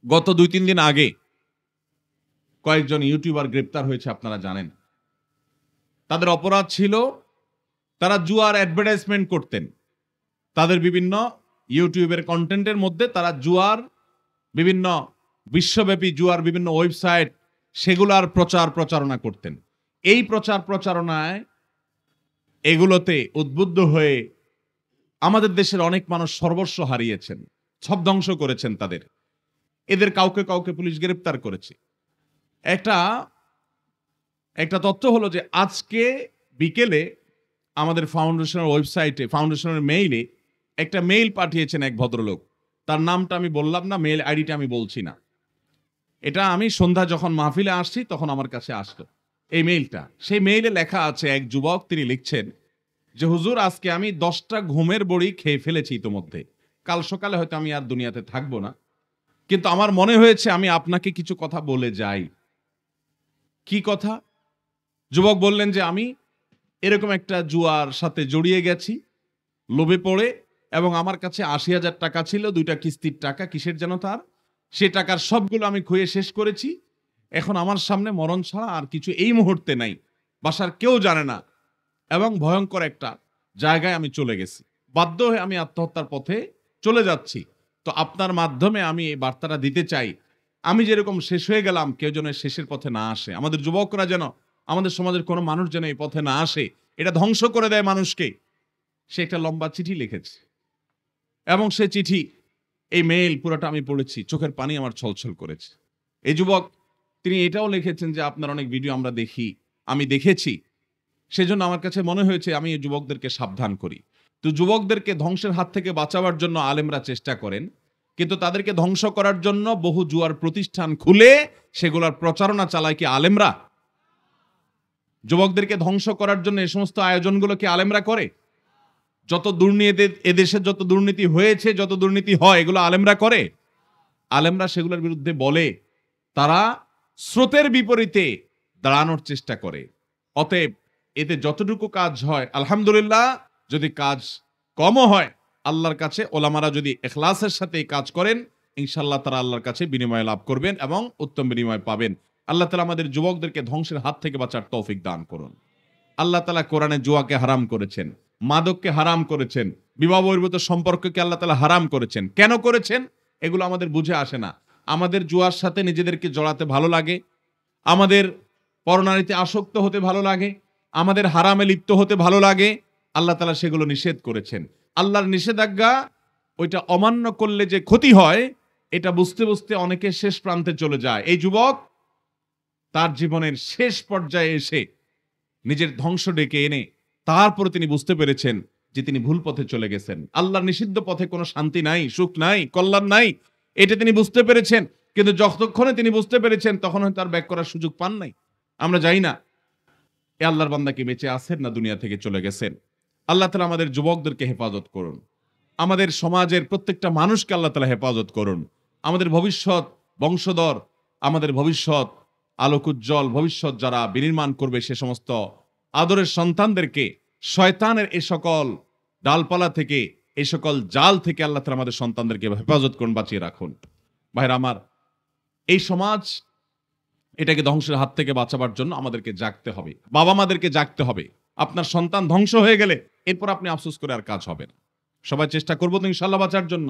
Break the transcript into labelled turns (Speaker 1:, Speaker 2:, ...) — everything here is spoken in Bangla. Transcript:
Speaker 1: গত ২-৩ দিন আগে কয়েকজন ইউটিউবার গ্রেপ্তার হয়েছে, আপনারা জানেন। তাদের অপরাধ ছিল তারা জুয়ার অ্যাডভার্টাইজমেন্ট করতেন। তাদের বিভিন্ন ইউটিউবের কন্টেন্টের মধ্যে তারা জুয়ার বিভিন্ন বিশ্বব্যাপী জুয়ার বিভিন্ন ওয়েবসাইট সেগুলার প্রচারণা করতেন। এই প্রচারণায় এগুলোতে উদ্বুদ্ধ হয়ে আমাদের দেশের অনেক মানুষ সর্বস্ব হারিয়েছেন, সব ধ্বংস করেছেন তাদের। এদের কাউকে কাউকে পুলিশ গ্রেপ্তার করেছে। একটা তথ্য হলো যে আজকে বিকেলে আমাদের ফাউন্ডেশনের ওয়েবসাইটে, ফাউন্ডেশনের মেইলে একটা মেইল পাঠিয়েছেন এক ভদ্রলোক। তার নামটা আমি বললাম না, মেইল আইডিটা আমি বলছি না। এটা আমি সন্ধ্যা যখন মাহফিলে আসছি তখন আমার কাছে আসলো এই মেইলটা। সেই মেইলে লেখা আছে, এক যুবক তিনি লিখছেন যে হুজুর, আজকে আমি 10টা ঘুমের বড়ি খেয়ে ফেলেছি ইতোমধ্যে। কাল সকালে হয়তো আমি আর দুনিয়াতে থাকবো না, কিন্তু আমার মনে হয়েছে আমি আপনাকে কিছু কথা বলে যাই। কি কথা? যুবক বললেন যে আমি এরকম একটা জুয়ার সাথে জড়িয়ে গেছি লোভে পড়ে, এবং আমার কাছে 80,000 টাকা ছিল, 2টা কিস্তির টাকা, কিসের যেন তার, সে টাকার সবগুলো আমি খুঁয়ে শেষ করেছি। এখন আমার সামনে মরণ ছাড়া আর কিছু এই মুহূর্তে নাই, বাসার কেউ জানে না, এবং ভয়ঙ্কর একটা জায়গায় আমি চলে গেছি। বাধ্য হয়ে আমি আত্মহত্যার পথে চলে যাচ্ছি। তো আপনার মাধ্যমে আমি এই বার্তাটা দিতে চাই, আমি যেরকম শেষ হয়ে গেলাম, কেউ যেন শেষের পথে না আসে। আমাদের যুবকরা যেন, আমাদের সমাজের কোনো মানুষ যেন এই পথে না আসে, এটা ধ্বংস করে দেয় মানুষকে। সে একটা লম্বা চিঠি লিখেছে, এবং সে চিঠি, এই মেইল পুরোটা আমি পড়েছি, চোখের পানি আমার ছলছল করেছে। এই যুবক তিনি এটাও লিখেছেন যে আপনার অনেক ভিডিও আমরা দেখি, আমি দেখেছি, সেজন্য আমার কাছে মনে হয়েছে আমি এই যুবকদেরকে সাবধান করি। তো যুবকদেরকে ধ্বংসের হাত থেকে বাঁচাবার জন্য আলেমরা চেষ্টা করেন, কিন্তু তাদেরকে ধ্বংস করার জন্য বহু জুয়ার প্রতিষ্ঠান খুলে সেগুলোর প্রচারণা চালায় কি আলেমরা? যুবকদেরকে ধ্বংস করার জন্য এই সমস্ত আয়োজনগুলো কি আলেমরা করে? যত দুর্নীতি, এদেশে যত দুর্নীতি হয়েছে, যত দুর্নীতি হয়, এগুলো আলেমরা করে? আলেমরা সেগুলোর বিরুদ্ধে বলে, তারা স্রোতের বিপরীতে দাঁড়ানোর চেষ্টা করে। অতএব এতে যতটুকু কাজ হয় আলহামদুলিল্লাহ, যদি কাজ কমও হয় আল্লাহর কাছে ওলামারা যদি ইখলাসের সাথে এই কাজ করেন, ইনশাআল্লাহ তারা আল্লাহর কাছে বিনিময় লাভ করবেন এবং উত্তম বিনিময় পাবেন। আল্লাহ তাআলা আমাদের যুবকদেরকে ধ্বংসের হাত থেকে বাঁচার তৌফিক দান করুন। আল্লাহ তাআলা কোরআনে জুয়াকে হারাম করেছেন, মাদককে হারাম করেছেন, বিবাহ বহির্ভূত সম্পর্ককে আল্লাহ তাআলা হারাম করেছেন। কেন করেছেন এগুলো আমাদের বুঝে আসে না। আমাদের জুয়ার সাথে নিজেদেরকে জড়াতে ভালো লাগে, আমাদের পরনারীতে আসক্ত হতে ভালো লাগে, আমাদের হারামে লিপ্ত হতে ভালো লাগে। আল্লাহ তাআলা সেগুলো নিষেধ করেছেন। আল্লাহর নিষেধাজ্ঞা ওইটা অমান্য করলে যে ক্ষতি হয়, এটা বুঝতে বুঝতে অনেকে শেষ প্রান্তে চলে যায়। এই যুবক তার জীবনের শেষ পর্যায়ে এসে নিজের ধ্বংস ডেকে এনে তারপরে তিনি বুঝতে পেরেছেন যে তিনি ভুল পথে চলে গেছেন। আল্লাহর নিষিদ্ধ পথে কোনো শান্তি নাই, সুখ নাই, কল্যাণ নাই, এটা তিনি বুঝতে পেরেছেন। কিন্তু যতক্ষণে তিনি বুঝতে পেরেছেন তখন হয়তো আর ব্যাক করার সুযোগ পান নাই। আমরা জানি না এ আল্লাহর বান্দা কি বেঁচে আছেন না দুনিয়া থেকে চলে গেছেন। আল্লাহ তাআলা আমাদের যুবকদেরকে হেফাজত করুন, আমাদের সমাজের প্রত্যেকটা মানুষকে আল্লাহ তাআলা হেফাজত করুন। আমাদের ভবিষ্যৎ বংশধর, আমাদের ভবিষ্যৎ আলোকোজ্জ্বল ভবিষ্যৎ যারা বিনির্মাণ করবে, সে সমস্ত আদরের সন্তানদেরকে শয়তানের এই সকল ডালপালা থেকে, এই সকল জাল থেকে আল্লাহ তাআলা আমাদের সন্তানদেরকে হেফাজত করুন, বাঁচিয়ে রাখুন। ভাইরা আমার, এই সমাজ এটাকে ধ্বংসের হাত থেকে বাঁচাবার জন্য আমাদেরকে জাগতে হবে, বাবা মাদেরকে জাগতে হবে। আপনার সন্তান ধ্বংস হয়ে গেলে এরপর আপনি আফসোস করে আর কাজ হবে না। সবাই চেষ্টা করবো তো ইনশাআল্লাহ বাঁচার জন্য।